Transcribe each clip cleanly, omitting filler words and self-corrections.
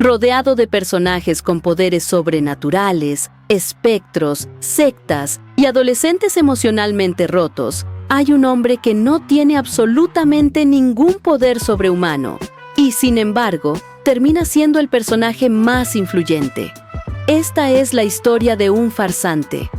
rodeado de personajes con poderes sobrenaturales, espectros, sectas y adolescentes emocionalmente rotos, hay un hombre que no tiene absolutamente ningún poder sobrehumano y, sin embargo, termina siendo el personaje más influyente. Esta es la historia de un farsante.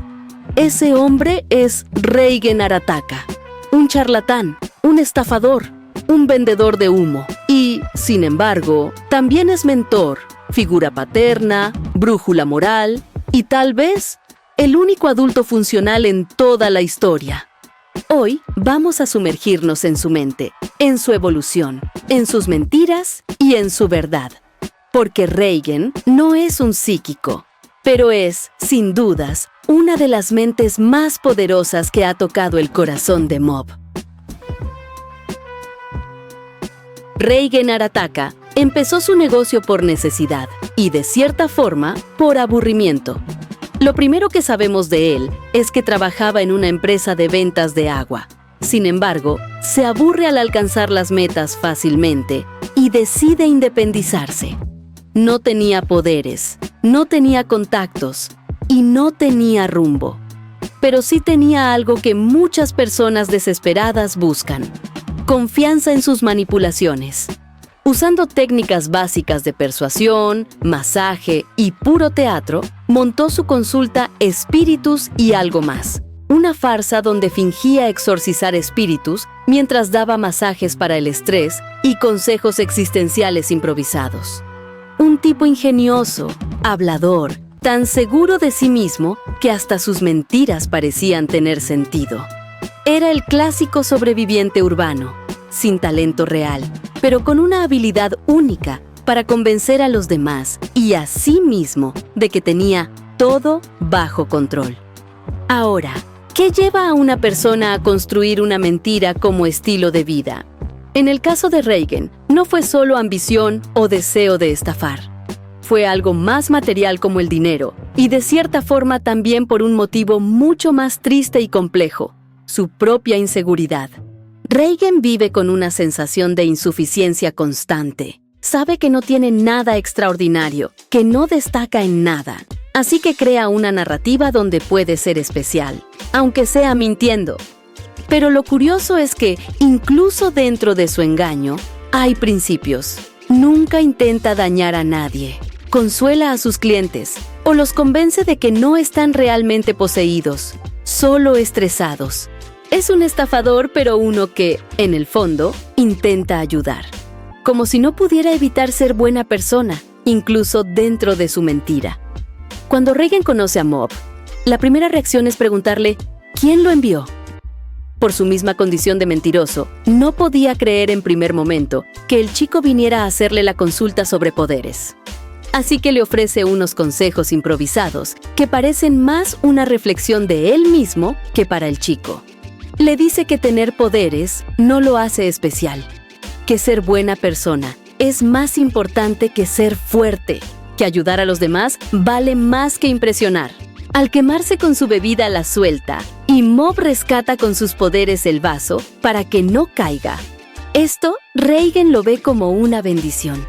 Ese hombre es Reigen Arataka, un charlatán, un estafador, un vendedor de humo y, sin embargo, también es mentor, figura paterna, brújula moral y tal vez el único adulto funcional en toda la historia. Hoy vamos a sumergirnos en su mente, en su evolución, en sus mentiras y en su verdad. Porque Reigen no es un psíquico, pero es, sin dudas, una de las mentes más poderosas que ha tocado el corazón de Mob. Reigen Arataka empezó su negocio por necesidad y, de cierta forma, por aburrimiento. Lo primero que sabemos de él es que trabajaba en una empresa de ventas de agua. Sin embargo, se aburre al alcanzar las metas fácilmente y decide independizarse. No tenía poderes, no tenía contactos y no tenía rumbo. Pero sí tenía algo que muchas personas desesperadas buscan: confianza en sus manipulaciones. Usando técnicas básicas de persuasión, masaje y puro teatro, montó su consulta Espíritus y algo más. Una farsa donde fingía exorcizar espíritus mientras daba masajes para el estrés y consejos existenciales improvisados. Un tipo ingenioso, hablador, tan seguro de sí mismo que hasta sus mentiras parecían tener sentido. Era el clásico sobreviviente urbano, sin talento real, pero con una habilidad única para convencer a los demás y a sí mismo de que tenía todo bajo control. Ahora, ¿qué lleva a una persona a construir una mentira como estilo de vida? En el caso de Reigen, no fue solo ambición o deseo de estafar. Fue algo más material como el dinero, y de cierta forma también por un motivo mucho más triste y complejo: su propia inseguridad. Reigen vive con una sensación de insuficiencia constante. Sabe que no tiene nada extraordinario, que no destaca en nada. Así que crea una narrativa donde puede ser especial, aunque sea mintiendo. Pero lo curioso es que, incluso dentro de su engaño, hay principios. Nunca intenta dañar a nadie. Consuela a sus clientes o los convence de que no están realmente poseídos, solo estresados. Es un estafador, pero uno que, en el fondo, intenta ayudar. Como si no pudiera evitar ser buena persona, incluso dentro de su mentira. Cuando Reigen conoce a Mob, la primera reacción es preguntarle ¿quién lo envió? Por su misma condición de mentiroso, no podía creer en primer momento que el chico viniera a hacerle la consulta sobre poderes. Así que le ofrece unos consejos improvisados que parecen más una reflexión de él mismo que para el chico. Le dice que tener poderes no lo hace especial, que ser buena persona es más importante que ser fuerte, que ayudar a los demás vale más que impresionar. Al quemarse con su bebida la suelta y Mob rescata con sus poderes el vaso para que no caiga. Esto Reigen lo ve como una bendición.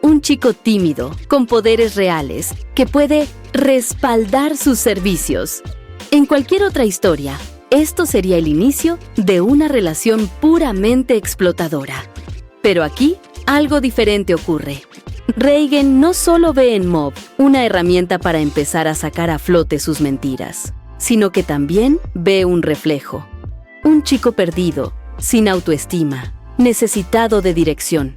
Un chico tímido, con poderes reales, que puede respaldar sus servicios. En cualquier otra historia, esto sería el inicio de una relación puramente explotadora. Pero aquí, algo diferente ocurre. Reigen no solo ve en Mob una herramienta para empezar a sacar a flote sus mentiras, sino que también ve un reflejo. Un chico perdido, sin autoestima, necesitado de dirección.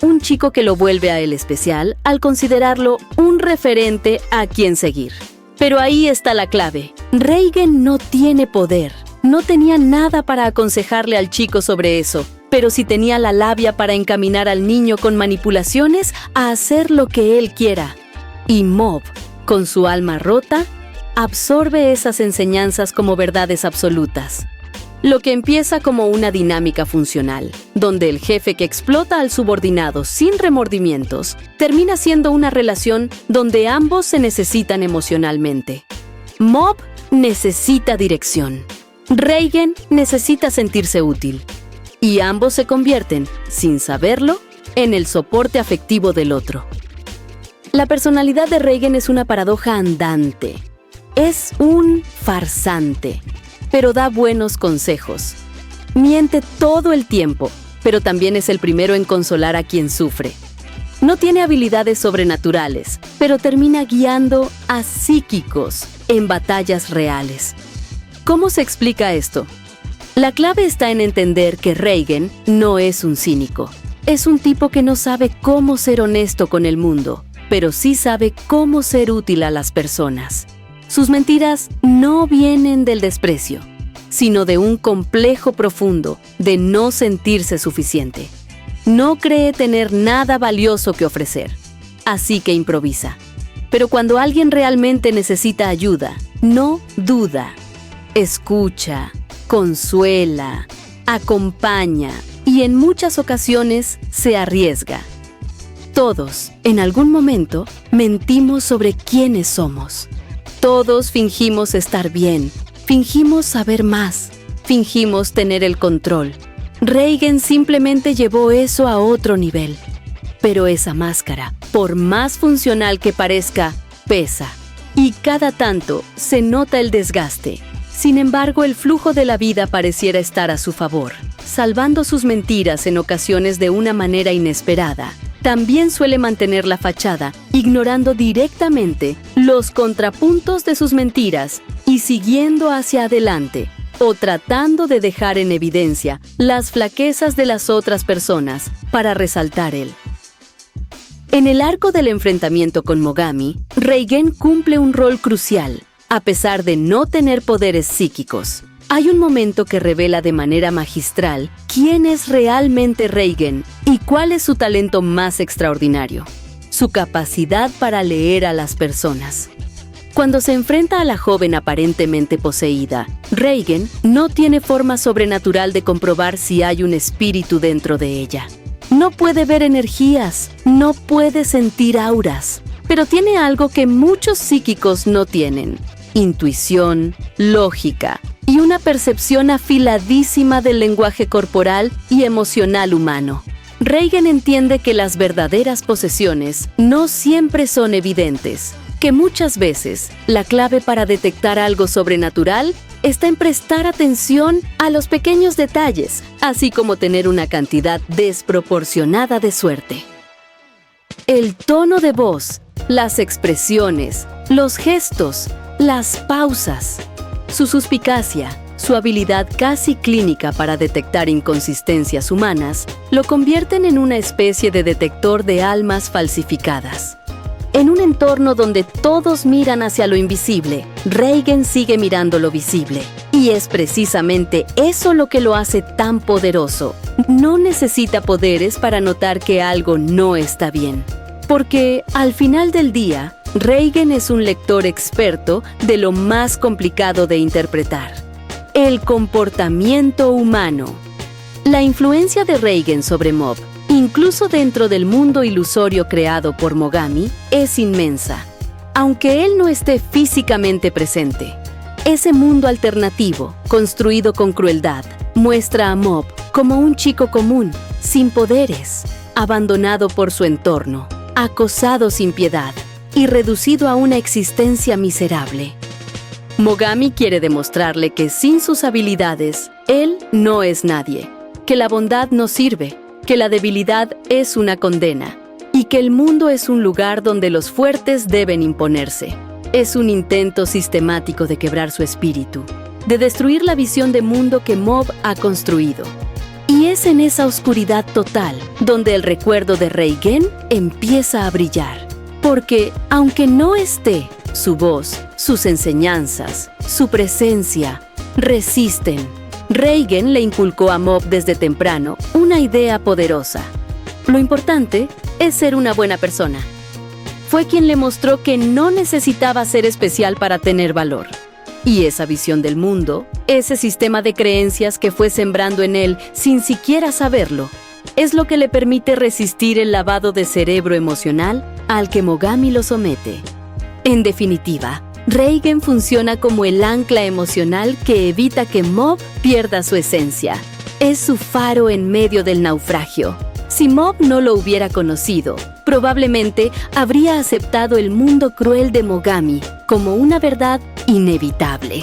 Un chico que lo vuelve a él especial al considerarlo un referente a quien seguir. Pero ahí está la clave. Reigen no tiene poder. No tenía nada para aconsejarle al chico sobre eso, pero sí tenía la labia para encaminar al niño con manipulaciones a hacer lo que él quiera. Y Mob, con su alma rota, absorbe esas enseñanzas como verdades absolutas. Lo que empieza como una dinámica funcional, donde el jefe que explota al subordinado sin remordimientos, termina siendo una relación donde ambos se necesitan emocionalmente. Mob necesita dirección. Reigen necesita sentirse útil. Y ambos se convierten, sin saberlo, en el soporte afectivo del otro. La personalidad de Reigen es una paradoja andante. Es un farsante, pero da buenos consejos. Miente todo el tiempo, pero también es el primero en consolar a quien sufre. No tiene habilidades sobrenaturales, pero termina guiando a psíquicos en batallas reales. ¿Cómo se explica esto? La clave está en entender que Reigen no es un cínico. Es un tipo que no sabe cómo ser honesto con el mundo, pero sí sabe cómo ser útil a las personas. Sus mentiras no vienen del desprecio, sino de un complejo profundo de no sentirse suficiente. No cree tener nada valioso que ofrecer, así que improvisa. Pero cuando alguien realmente necesita ayuda, no duda. Escucha, consuela, acompaña y en muchas ocasiones se arriesga. Todos, en algún momento, mentimos sobre quiénes somos. Todos fingimos estar bien, fingimos saber más, fingimos tener el control. Reigen simplemente llevó eso a otro nivel. Pero esa máscara, por más funcional que parezca, pesa. Y cada tanto se nota el desgaste. Sin embargo, el flujo de la vida pareciera estar a su favor. Salvando sus mentiras en ocasiones de una manera inesperada, también suele mantener la fachada, ignorando directamente los contrapuntos de sus mentiras y siguiendo hacia adelante, o tratando de dejar en evidencia las flaquezas de las otras personas para resaltar él. En el arco del enfrentamiento con Mogami, Reigen cumple un rol crucial, a pesar de no tener poderes psíquicos. Hay un momento que revela de manera magistral quién es realmente Reigen y cuál es su talento más extraordinario: su capacidad para leer a las personas. Cuando se enfrenta a la joven aparentemente poseída, Reigen no tiene forma sobrenatural de comprobar si hay un espíritu dentro de ella. No puede ver energías, no puede sentir auras, pero tiene algo que muchos psíquicos no tienen: intuición, lógica y una percepción afiladísima del lenguaje corporal y emocional humano. Reigen entiende que las verdaderas posesiones no siempre son evidentes, que muchas veces la clave para detectar algo sobrenatural está en prestar atención a los pequeños detalles, así como tener una cantidad desproporcionada de suerte. El tono de voz, las expresiones, los gestos, las pausas, su suspicacia, su habilidad casi clínica para detectar inconsistencias humanas, lo convierten en una especie de detector de almas falsificadas. En un entorno donde todos miran hacia lo invisible, Reigen sigue mirando lo visible. Y es precisamente eso lo que lo hace tan poderoso. No necesita poderes para notar que algo no está bien. Porque, al final del día, Reigen es un lector experto de lo más complicado de interpretar: el comportamiento humano. La influencia de Reigen sobre Mob, incluso dentro del mundo ilusorio creado por Mogami, es inmensa. Aunque él no esté físicamente presente, ese mundo alternativo, construido con crueldad, muestra a Mob como un chico común, sin poderes, abandonado por su entorno, acosado sin piedad y reducido a una existencia miserable. Mogami quiere demostrarle que sin sus habilidades, él no es nadie, que la bondad no sirve, que la debilidad es una condena y que el mundo es un lugar donde los fuertes deben imponerse. Es un intento sistemático de quebrar su espíritu, de destruir la visión de mundo que Mob ha construido. Y es en esa oscuridad total donde el recuerdo de Reigen empieza a brillar. Porque, aunque no esté, su voz, sus enseñanzas, su presencia, resisten. Reigen le inculcó a Mob desde temprano una idea poderosa: lo importante es ser una buena persona. Fue quien le mostró que no necesitaba ser especial para tener valor. Y esa visión del mundo, ese sistema de creencias que fue sembrando en él sin siquiera saberlo, es lo que le permite resistir el lavado de cerebro emocional al que Mogami lo somete. En definitiva, Reigen funciona como el ancla emocional que evita que Mob pierda su esencia. Es su faro en medio del naufragio. Si Mob no lo hubiera conocido, probablemente habría aceptado el mundo cruel de Mogami como una verdad inevitable.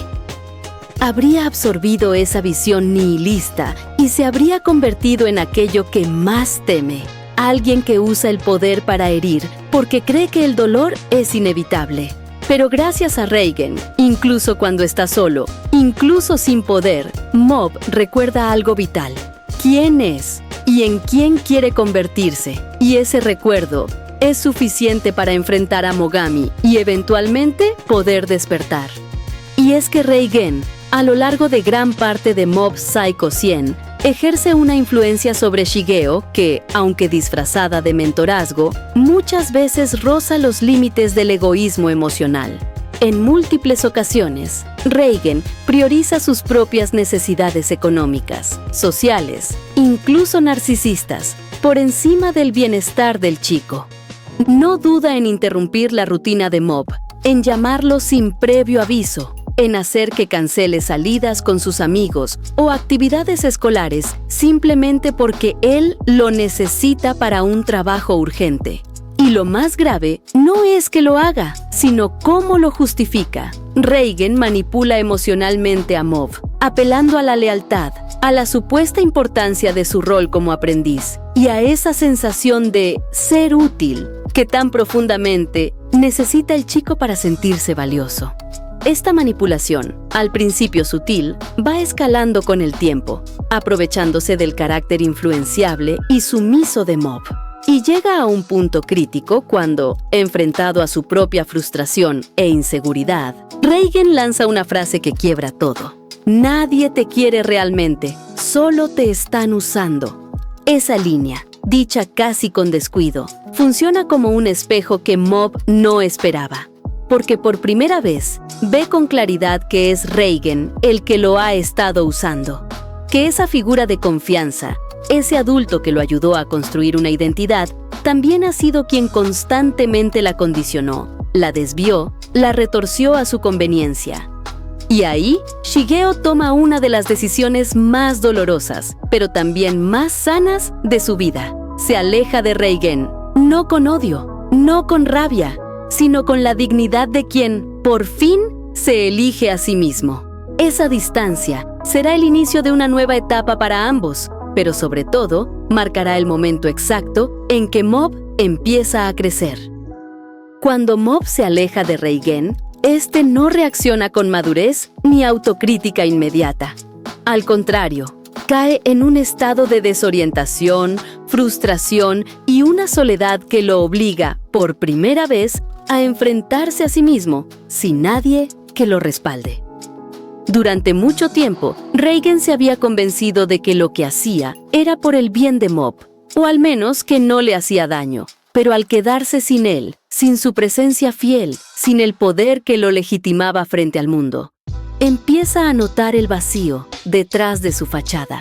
Habría absorbido esa visión nihilista y se habría convertido en aquello que más teme, alguien que usa el poder para herir porque cree que el dolor es inevitable. Pero gracias a Reigen, incluso cuando está solo, incluso sin poder, Mob recuerda algo vital. ¿Quién es y en quién quiere convertirse? Y ese recuerdo es suficiente para enfrentar a Mogami y eventualmente poder despertar. Y es que Reigen, a lo largo de gran parte de Mob Psycho 100, ejerce una influencia sobre Shigeo que, aunque disfrazada de mentorazgo, muchas veces roza los límites del egoísmo emocional. En múltiples ocasiones, Reigen prioriza sus propias necesidades económicas, sociales, incluso narcisistas, por encima del bienestar del chico. No duda en interrumpir la rutina de Mob, en llamarlo sin previo aviso, en hacer que cancele salidas con sus amigos o actividades escolares simplemente porque él lo necesita para un trabajo urgente. Y lo más grave no es que lo haga, sino cómo lo justifica. Reigen manipula emocionalmente a Mob, apelando a la lealtad, a la supuesta importancia de su rol como aprendiz y a esa sensación de ser útil que tan profundamente necesita el chico para sentirse valioso. Esta manipulación, al principio sutil, va escalando con el tiempo, aprovechándose del carácter influenciable y sumiso de Mob. Y llega a un punto crítico cuando, enfrentado a su propia frustración e inseguridad, Reigen lanza una frase que quiebra todo. Nadie te quiere realmente, solo te están usando. Esa línea, dicha casi con descuido, funciona como un espejo que Mob no esperaba. Porque por primera vez ve con claridad que es Reigen el que lo ha estado usando. Que esa figura de confianza, ese adulto que lo ayudó a construir una identidad, también ha sido quien constantemente la condicionó, la desvió, la retorció a su conveniencia. Y ahí, Shigeo toma una de las decisiones más dolorosas, pero también más sanas de su vida. Se aleja de Reigen, no con odio, no con rabia, sino con la dignidad de quien, por fin, se elige a sí mismo. Esa distancia será el inicio de una nueva etapa para ambos, pero sobre todo, marcará el momento exacto en que Mob empieza a crecer. Cuando Mob se aleja de Reigen, este no reacciona con madurez ni autocrítica inmediata. Al contrario, cae en un estado de desorientación, frustración y una soledad que lo obliga, por primera vez, a enfrentarse a sí mismo, sin nadie que lo respalde. Durante mucho tiempo, Reigen se había convencido de que lo que hacía era por el bien de Mob, o al menos que no le hacía daño, pero al quedarse sin él, sin su presencia fiel, sin el poder que lo legitimaba frente al mundo, empieza a notar el vacío detrás de su fachada.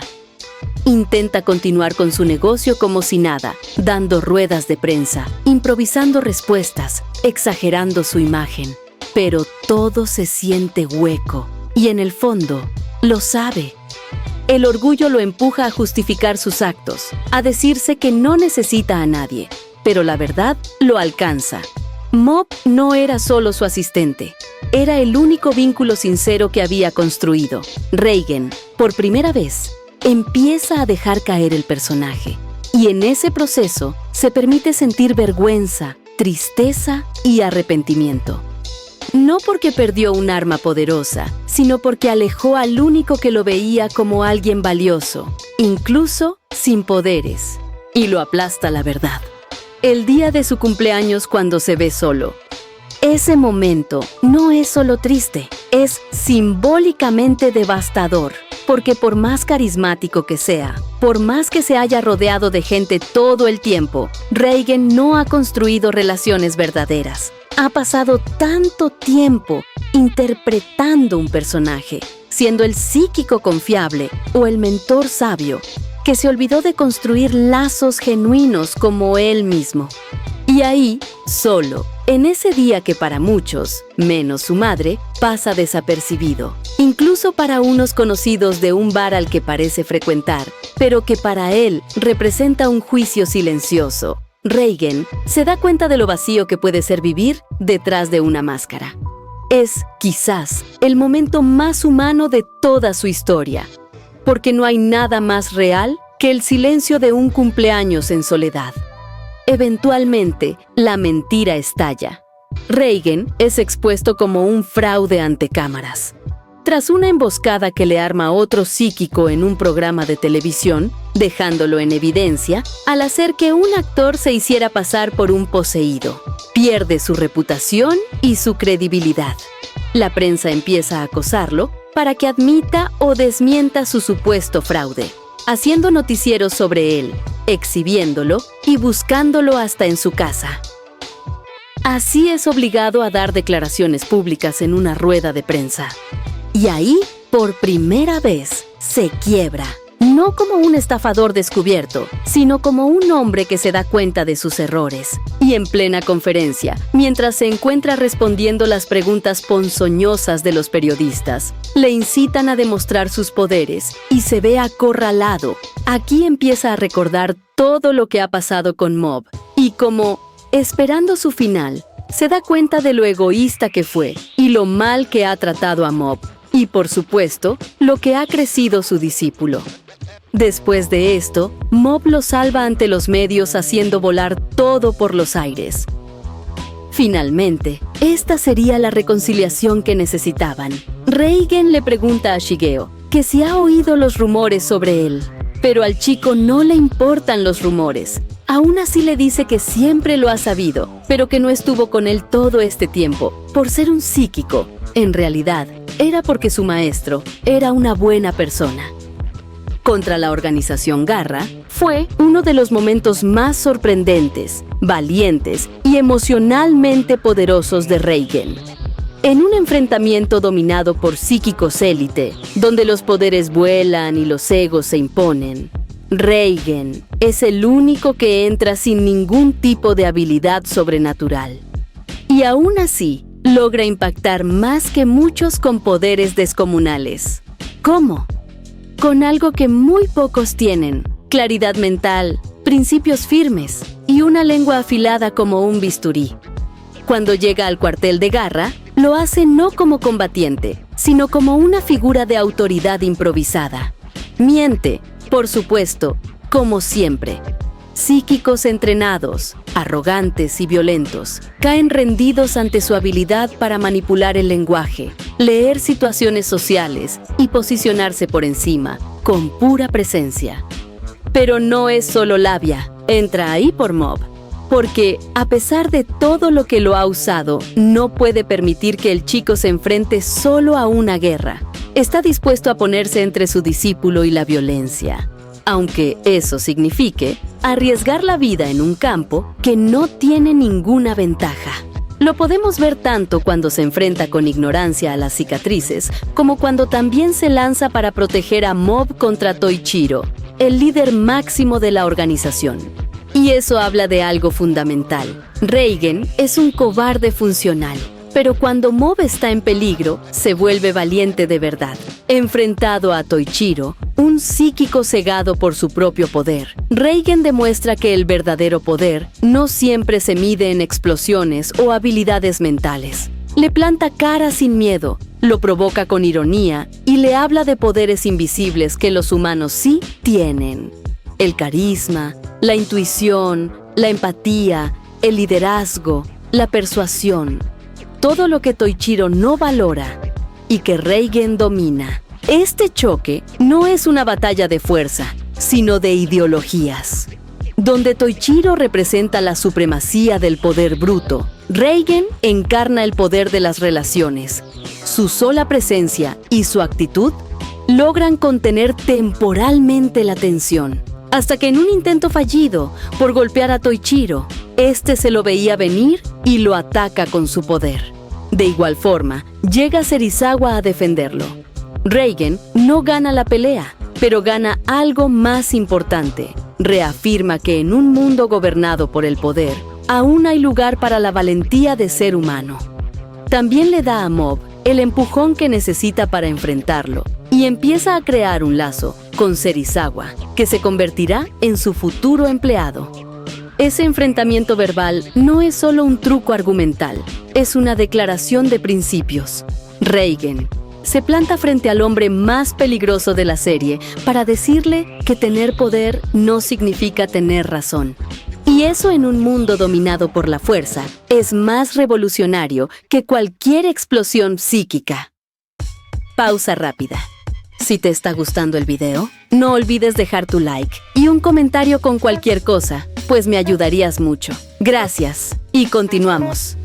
Intenta continuar con su negocio como si nada, dando ruedas de prensa, improvisando respuestas, exagerando su imagen. Pero todo se siente hueco y en el fondo lo sabe. El orgullo lo empuja a justificar sus actos, a decirse que no necesita a nadie, pero la verdad lo alcanza. Mob no era solo su asistente, era el único vínculo sincero que había construido. Reigen, por primera vez, empieza a dejar caer el personaje, y en ese proceso se permite sentir vergüenza, tristeza y arrepentimiento. No porque perdió un arma poderosa, sino porque alejó al único que lo veía como alguien valioso, incluso sin poderes, y lo aplasta la verdad. El día de su cumpleaños cuando se ve solo. Ese momento no es solo triste, es simbólicamente devastador. Porque por más carismático que sea, por más que se haya rodeado de gente todo el tiempo, Reigen no ha construido relaciones verdaderas. Ha pasado tanto tiempo interpretando un personaje, siendo el psíquico confiable o el mentor sabio, que se olvidó de construir lazos genuinos como él mismo. Y ahí, solo, en ese día que para muchos, menos su madre, pasa desapercibido, incluso para unos conocidos de un bar al que parece frecuentar, pero que para él representa un juicio silencioso, Reigen se da cuenta de lo vacío que puede ser vivir detrás de una máscara. Es, quizás, el momento más humano de toda su historia, porque no hay nada más real que el silencio de un cumpleaños en soledad. Eventualmente, la mentira estalla. Reigen es expuesto como un fraude ante cámaras. Tras una emboscada que le arma otro psíquico en un programa de televisión, dejándolo en evidencia, al hacer que un actor se hiciera pasar por un poseído, pierde su reputación y su credibilidad. La prensa empieza a acosarlo para que admita o desmienta su supuesto fraude, haciendo noticieros sobre él, exhibiéndolo y buscándolo hasta en su casa. Así es obligado a dar declaraciones públicas en una rueda de prensa. Y ahí, por primera vez, se quiebra. No como un estafador descubierto, sino como un hombre que se da cuenta de sus errores. Y en plena conferencia, mientras se encuentra respondiendo las preguntas ponzoñosas de los periodistas, le incitan a demostrar sus poderes y se ve acorralado. Aquí empieza a recordar todo lo que ha pasado con Mob y como, esperando su final, se da cuenta de lo egoísta que fue y lo mal que ha tratado a Mob. Y, por supuesto, lo que ha crecido su discípulo. Después de esto, Mob lo salva ante los medios haciendo volar todo por los aires. Finalmente, esta sería la reconciliación que necesitaban. Reigen le pregunta a Shigeo que si ha oído los rumores sobre él, pero al chico no le importan los rumores. Aún así le dice que siempre lo ha sabido, pero que no estuvo con él todo este tiempo, por ser un psíquico. En realidad, era porque su maestro era una buena persona. Contra la organización Garra, fue uno de los momentos más sorprendentes, valientes y emocionalmente poderosos de Reigen. En un enfrentamiento dominado por psíquicos élite, donde los poderes vuelan y los egos se imponen, Reigen es el único que entra sin ningún tipo de habilidad sobrenatural. Y aún así, logra impactar más que muchos con poderes descomunales. ¿Cómo? Con algo que muy pocos tienen: claridad mental, principios firmes y una lengua afilada como un bisturí. Cuando llega al cuartel de Garra, lo hace no como combatiente, sino como una figura de autoridad improvisada. Miente, por supuesto, como siempre. Psíquicos entrenados, arrogantes y violentos, caen rendidos ante su habilidad para manipular el lenguaje, leer situaciones sociales y posicionarse por encima, con pura presencia. Pero no es solo labia, entra ahí por Mob, porque, a pesar de todo lo que lo ha usado, no puede permitir que el chico se enfrente solo a una guerra. Está dispuesto a ponerse entre su discípulo y la violencia, aunque eso signifique arriesgar la vida en un campo que no tiene ninguna ventaja. Lo podemos ver tanto cuando se enfrenta con ignorancia a las cicatrices, como cuando también se lanza para proteger a Mob contra Toichiro, el líder máximo de la organización. Y eso habla de algo fundamental. Reigen es un cobarde funcional, pero cuando Mob está en peligro, se vuelve valiente de verdad. Enfrentado a Toichiro, un psíquico cegado por su propio poder, Reigen demuestra que el verdadero poder no siempre se mide en explosiones o habilidades mentales. Le planta cara sin miedo, lo provoca con ironía y le habla de poderes invisibles que los humanos sí tienen. El carisma, la intuición, la empatía, el liderazgo, la persuasión. Todo lo que Toichiro no valora y que Reigen domina. Este choque no es una batalla de fuerza, sino de ideologías. Donde Toichiro representa la supremacía del poder bruto, Reigen encarna el poder de las relaciones. Su sola presencia y su actitud logran contener temporalmente la tensión. Hasta que en un intento fallido por golpear a Toichiro, este se lo veía venir y lo ataca con su poder. De igual forma, llega Serizawa a defenderlo. Reigen no gana la pelea, pero gana algo más importante. Reafirma que en un mundo gobernado por el poder, aún hay lugar para la valentía de ser humano. También le da a Mob el empujón que necesita para enfrentarlo y empieza a crear un lazo con Serizawa, que se convertirá en su futuro empleado. Ese enfrentamiento verbal no es solo un truco argumental, es una declaración de principios. Reigen se planta frente al hombre más peligroso de la serie para decirle que tener poder no significa tener razón. Y eso en un mundo dominado por la fuerza es más revolucionario que cualquier explosión psíquica. Pausa rápida. Si te está gustando el video, no olvides dejar tu like y un comentario con cualquier cosa, pues me ayudarías mucho. Gracias, y continuamos.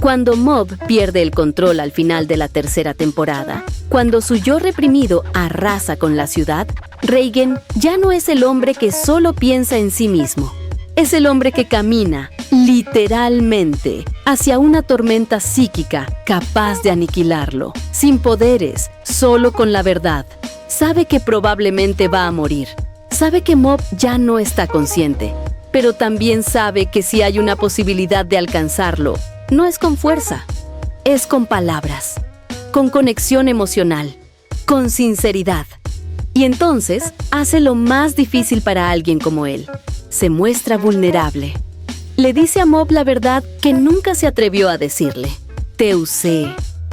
Cuando Mob pierde el control al final de la tercera temporada, cuando su yo reprimido arrasa con la ciudad, Reigen ya no es el hombre que solo piensa en sí mismo. Es el hombre que camina, literalmente, hacia una tormenta psíquica capaz de aniquilarlo, sin poderes, solo con la verdad. Sabe que probablemente va a morir. Sabe que Mob ya no está consciente, pero también sabe que si hay una posibilidad de alcanzarlo, no es con fuerza, es con palabras, con conexión emocional, con sinceridad. Y entonces hace lo más difícil para alguien como él. Se muestra vulnerable. Le dice a Mob la verdad que nunca se atrevió a decirle. Te usé.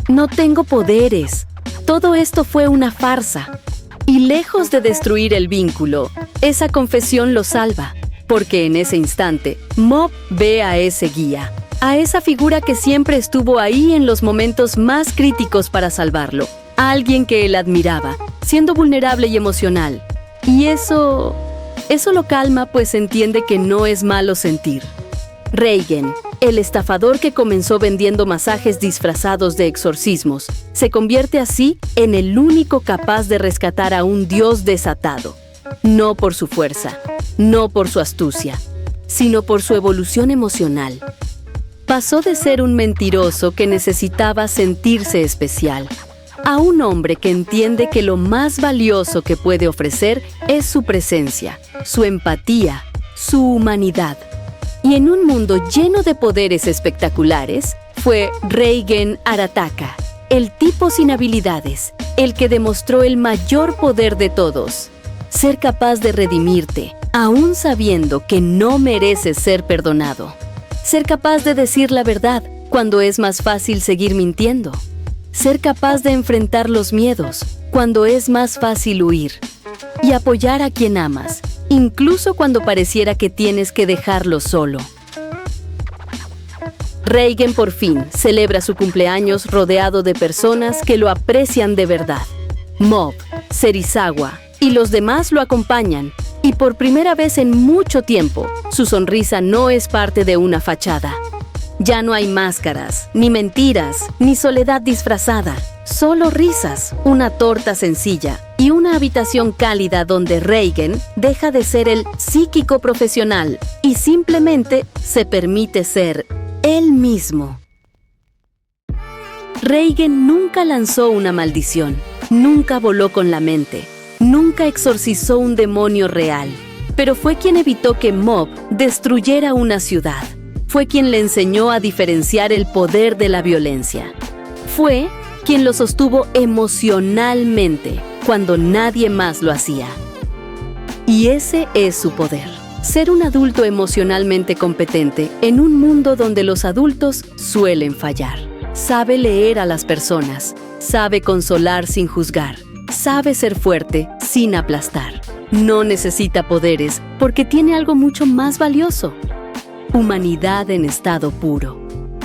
No tengo poderes. Todo esto fue una farsa. Y lejos de destruir el vínculo, esa confesión lo salva. Porque en ese instante, Mob ve a ese guía. A esa figura que siempre estuvo ahí en los momentos más críticos para salvarlo. A alguien que él admiraba, siendo vulnerable y emocional. Y eso lo calma, pues entiende que no es malo sentir. Reigen, el estafador que comenzó vendiendo masajes disfrazados de exorcismos, se convierte así en el único capaz de rescatar a un dios desatado. No por su fuerza, no por su astucia, sino por su evolución emocional. Pasó de ser un mentiroso que necesitaba sentirse especial, a un hombre que entiende que lo más valioso que puede ofrecer es su presencia, su empatía, su humanidad. Y en un mundo lleno de poderes espectaculares, fue Reigen Arataka, el tipo sin habilidades, el que demostró el mayor poder de todos. Ser capaz de redimirte, aún sabiendo que no mereces ser perdonado. Ser capaz de decir la verdad cuando es más fácil seguir mintiendo. Ser capaz de enfrentar los miedos cuando es más fácil huir. Y apoyar a quien amas, incluso cuando pareciera que tienes que dejarlo solo. Reigen por fin celebra su cumpleaños rodeado de personas que lo aprecian de verdad. Mob, Serizawa y los demás lo acompañan. Y por primera vez en mucho tiempo, su sonrisa no es parte de una fachada. Ya no hay máscaras, ni mentiras, ni soledad disfrazada. Solo risas, una torta sencilla y una habitación cálida donde Reigen deja de ser el psíquico profesional y simplemente se permite ser él mismo. Reigen nunca lanzó una maldición, nunca voló con la mente. Nunca exorcizó un demonio real, pero fue quien evitó que Mob destruyera una ciudad. Fue quien le enseñó a diferenciar el poder de la violencia. Fue quien lo sostuvo emocionalmente cuando nadie más lo hacía. Y ese es su poder. Ser un adulto emocionalmente competente en un mundo donde los adultos suelen fallar. Sabe leer a las personas, sabe consolar sin juzgar. Sabe ser fuerte sin aplastar. No necesita poderes porque tiene algo mucho más valioso: humanidad en estado puro.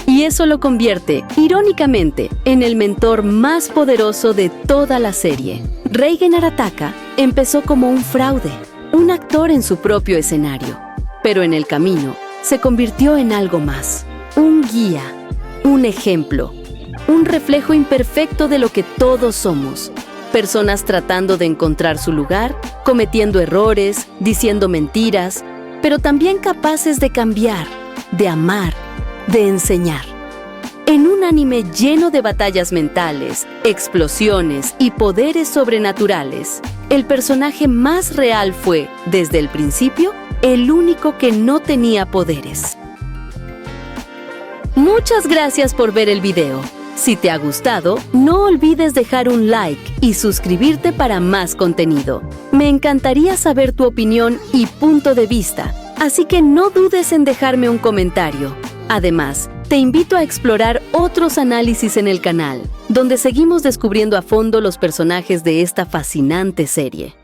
Y eso lo convierte, irónicamente, en el mentor más poderoso de toda la serie. Reigen Arataka empezó como un fraude, un actor en su propio escenario. Pero en el camino se convirtió en algo más: un guía, un ejemplo, un reflejo imperfecto de lo que todos somos. Personas tratando de encontrar su lugar, cometiendo errores, diciendo mentiras, pero también capaces de cambiar, de amar, de enseñar. En un anime lleno de batallas mentales, explosiones y poderes sobrenaturales, el personaje más real fue, desde el principio, el único que no tenía poderes. Muchas gracias por ver el video. Si te ha gustado, no olvides dejar un like y suscribirte para más contenido. Me encantaría saber tu opinión y punto de vista, así que no dudes en dejarme un comentario. Además, te invito a explorar otros análisis en el canal, donde seguimos descubriendo a fondo los personajes de esta fascinante serie.